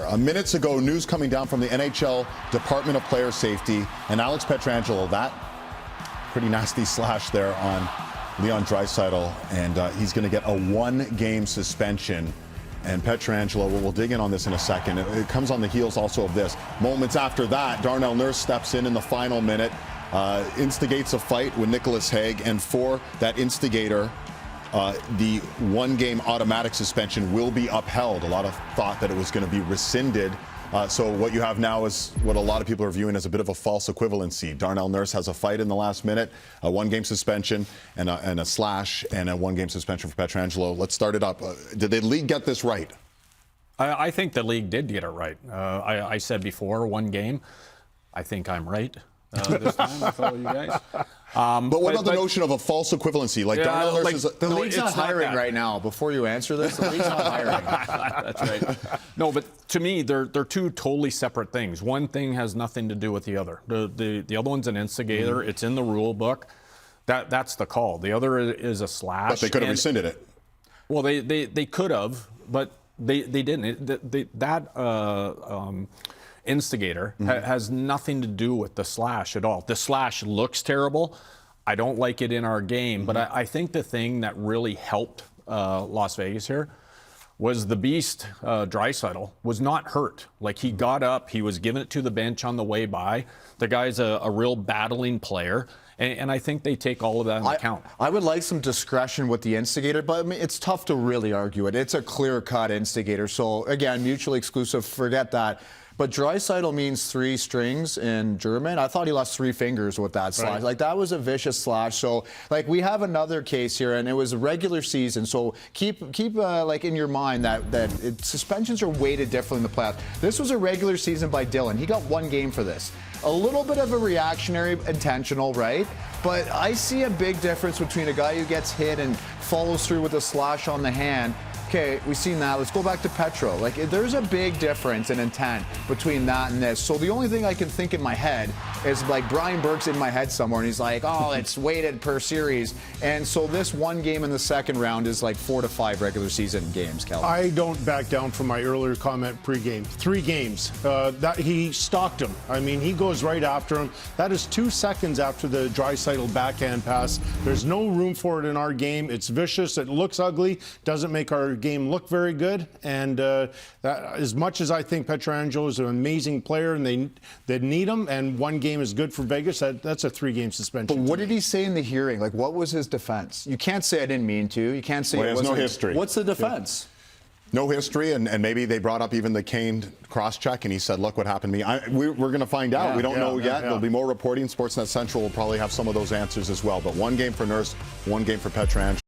here. Minutes ago, news coming down from the NHL Department of Player Safety, and Alex Pietrangelo, that pretty nasty slash there on Leon Draisaitl, and he's going to get a 1-game suspension. And Pietrangelo, we'll dig in on this in a second. It comes on the heels also of this. Moments after that, Darnell Nurse steps in the final minute, instigates a fight with Nicholas Hague, and for that instigator, the 1-game automatic suspension will be upheld. A lot of thought that it was going to be rescinded. So what you have now is what a lot of people are viewing as a bit of a false equivalency. Darnell Nurse has a fight in the last minute, a 1-game suspension, and a slash, and a 1-game suspension for Pietrangelo. Let's start it up. Did the league get this right? I think the league did get it right. I said before, 1 game. I think I'm right this time with all you guys. But what about the notion of a false equivalency? Like, Darnell Nurse is the league's not hiring right now. Before you answer this, the league's not hiring. That's right. No, but to me, they're two totally separate things. One thing has nothing to do with the other. The other one's an instigator. It's in the rule book. That's the call. The other is a slash. But they could have rescinded it. Well, they could have, but they didn't. Instigator has nothing to do with the slash at all. The slash looks terrible. I don't like it in our game, but I think the thing that really helped Las Vegas here was the beast, Draisaitl, was not hurt. Like, he got up, he was giving it to the bench on the way by. The guy's a real battling player. And I think they take all of that into account. I would like some discretion with the instigator, but I mean, it's tough to really argue it. It's a clear-cut instigator. So, again, mutually exclusive, forget that. But Draisaitl means 3 strings in German. I thought he lost 3 fingers with that slash. Right. Like, that was a vicious slash. So, like, we have another case here, and it was a regular season. So keep like in your mind that suspensions are weighted differently in the playoffs. This was a regular season by Dylan. He got 1 game for this. A little bit of a reactionary, intentional, right? But I see a big difference between a guy who gets hit and follows through with a slash on the hand. Okay, we've seen that. Let's go back to Petro. Like, there's a big difference in intent between that and this. So the only thing I can think in my head is, like, Brian Burke's in my head somewhere, and he's like, oh, it's weighted per series. And so this 1 game in the second round is like 4 to 5 regular season games, Kelvin. I don't back down from my earlier comment pregame. 3 games. That he stalked him. I mean, he goes right after him. That is 2 seconds after the Draisaitl backhand pass. There's no room for it in our game. It's vicious. It looks ugly. Doesn't make our game look very good. And that, as much as I think Pietrangelo is an amazing player and they need him, and 1 game is good for Vegas, that's a 3-game suspension. But what did he say in the hearing? Like, what was his defense? You can't say I didn't mean to. You can't say well, it has wasn't. no history. What's the defense? No history, and maybe they brought up even the Kane cross-check, and he said, look what happened to me. We're going to find out. We don't know yet. There'll be more reporting. Sportsnet Central will probably have some of those answers as well. But 1 game for Nurse, 1 game for Pietrangelo.